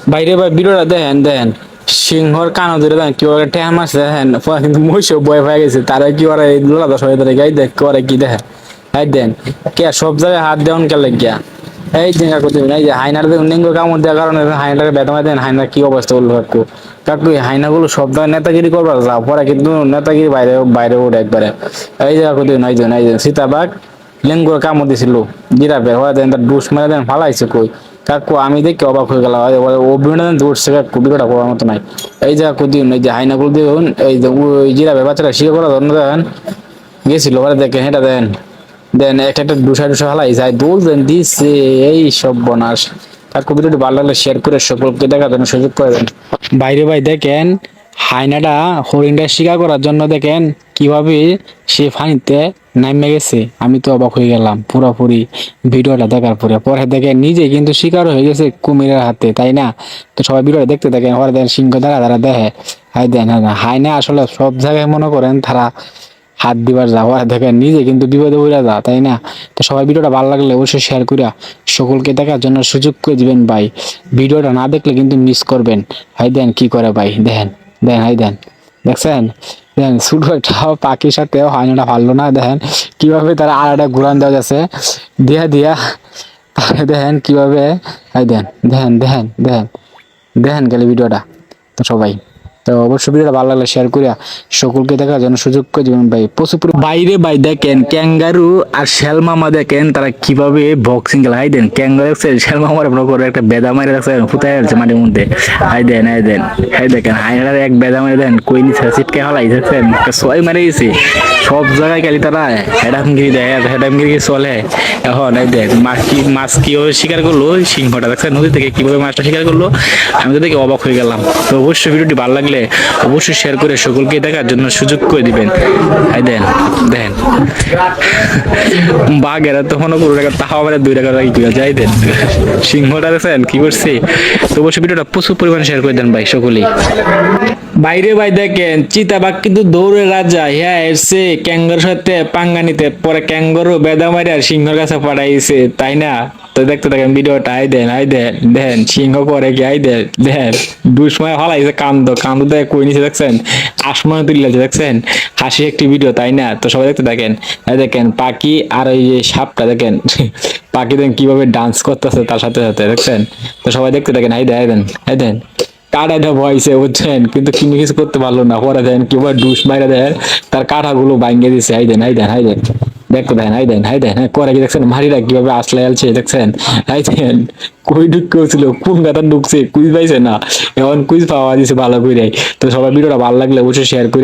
বাইরে ভাই ভিডিওটা দেখেন দেখেন সিংহর কানো ধরে দেন কি ওরা ঠ্যাম আছে দেখেন পরে কিন্তু মহিষও ভয় পেয়ে গেছে তারা কি ওরা এই লোলা দশ হয়ে ধরে গাই দেখ করে কি দেখে এই দেন কে সব জায়গায় হাত দেওয়ান কে লাগিয়া এই দিন কাকু তুমি এই যে হাইনার দেখুন ডেঙ্গু কামড় দেওয়ার কারণে হাইনার বেদমা দেন হাইনার কি অবস্থা হলো কাকু কাকু এই হাইনাগুলো সব জায়গায় নেতাগিরি করবার যাও পরে কিন্তু নেতাগিরি বাইরে বাইরে ওঠে একবারে এই যে কাকু তুমি এই যে সীতাবাগ লেঙ্গুর কামড় দিছিল জিরাফে হয় দেন তার ডুস মেরে দেন ফালাইছে কই কাকু আমি দেখে অবাক হয়ে গেলাম অভিনয় দৌড়ছে কাকু ভিডিওটা করার মতো নাই এই যে কাকু দিন এই যে হাইনাগুলো দেখুন এই যে ওই জিরাফে বাচ্চারা শিখে করা ধন্য দেন গেছিল ওরা দেখেন এটা দেন দেন একটা একটা ডুসা ডুসা হালাই যায় দোল দেন দিচ্ছে এই সব বনাস কাকু ভিডিওটি ভালো লাগলে শেয়ার করে সকলকে দেখার জন্য সুযোগ করে দেন বাইরে ভাই দেখেন হায়নাটা হরিণটা শিকার করার জন্য দেখেন কিভাবে সে পানিতে নামে গেছে আমি তো অবাক হয়ে গেলাম পুরোপুরি ভিডিওটা দেখার পরে পরে দেখেন নিজে কিন্তু শিকার হয়ে গেছে কুমিরের হাতে তাই না তো সবাই ভিডিওটা দেখতে থাকেন পরে দেখেন সিংহ দ্বারা দ্বারা দেখে হাই দেন হায়না আসলে সব জায়গায় মনে করেন তারা হাত দিবার যাওয়া দেখেন নিজে কিন্তু বিপদে পড়ে যা তাই না তো সবাই ভিডিওটা ভালো লাগলে অবশ্যই শেয়ার করিয়া সকলকে দেখার জন্য সুযোগ করে দিবেন ভাই ভিডিওটা না দেখলে কিন্তু মিস করবেন হাই দেন কি করে ভাই দেখেন দেন হাই দেন দেখছেন দেখেন ছোট একটা পাখির সাথেও হাইনাটা ভালো না দেখেন কিভাবে তারা আর একটা ঘুরান দেওয়া যাচ্ছে দিয়া দিয়া দেখেন কিভাবে হাই দেন দেখেন দেখেন দেখেন দেখেন গেলে ভিডিওটা তো সবাই তো অবশ্যই ভিডিওটা ভালো লাগলে শেয়ার করিয়া সকলকে দেখার জন্য সুযোগ করে দিবেন ভাই প্রচুর বাইরে ভাই দেখেন ক্যাঙ্গারু আর শেল মামা দেখেন তারা কিভাবে বক্সিং খেলা হাই দেন ক্যাঙ্গারু দেখছেন শেল মামার মনে করে একটা বেদা মারে দেখছেন ফুটাই আছে মাটির মধ্যে হাই দেন হাই দেখেন হাইনার এক বেদা মারে দেন কই নিছে ছিটকে হলাই দেখছেন একটা ছয় মারে গেছে সব জায়গায় গেলি তারা হেডামগিরি দেয় হেডামগিরি চলে এখন এই দেখ মাছ কিভাবে শিকার করলো সিংহটা দেখছেন নদী থেকে কিভাবে মাছটা শিকার করলো আমি তো দেখে অবাক হয়ে গেলাম তো অবশ্যই ভিডিওটি ভালো লাগলে অবশ্যই শেয়ার করে সকলকে দেখার জন্য সুযোগ করে দিবেন এই দেন দেন বাঘেরা তো মনে করো তাহাও মানে 2 টাকা কি যাই দেন সিংহটা দেখছেন কি করছে তো অবশ্যই ভিডিওটা প্রচুর পরিমাণে শেয়ার করে দেন ভাই সকলেই বাইরে ভাই দেখেন চিতাবাঘ কিন্তু দৌড়ে রাজা হ্যাঁ এসছে ক্যাঙ্গারুর সাথে পাঙ্গা নিতে পরে ক্যাঙ্গারু বেদা মারি আর সিংহর কাছে পাঠাইছে তাই না তো দেখতে থাকেন ভিডিওটা আই দেন দেন সিংহ করে কি আই দেন দেন দুসময় হলাইছে কান্দ দেখে কই নিছে দেখছেন আসমান তুলিছে দেখছেন হাসি একটি ভিডিও তাই না তো সবাই দেখতে থাকেন এই দেখেন পাখি আর ওই যে সাপটা দেখেন পাখি দেখেন কিভাবে ডান্স করতেছে তার সাথে সাথে দেখছেন তো সবাই দেখতে থাকেন এই দেন কাটাটা ভয়ছে বুঝছেন কিন্তু কিনে কিছু করতে পারলো না পরে দেন কিভাবে ডুস বাইরে দেন তার কাঠাগুলো ভাঙিয়ে দিছে হাই দেন দেখতে দেন হাই দেন হ্যাঁ করে কি দেখছেন মারিরা কিভাবে আসলে আলছে দেখছেন হাই দেন কই ঢুকছিল কোন গাতা ঢুকছে কুইজ পাইছে না এখন কুইজ পাওয়া দিছে ভালো করে তো সবাই ভিডিওটা ভালো লাগলে অবশ্যই শেয়ার করে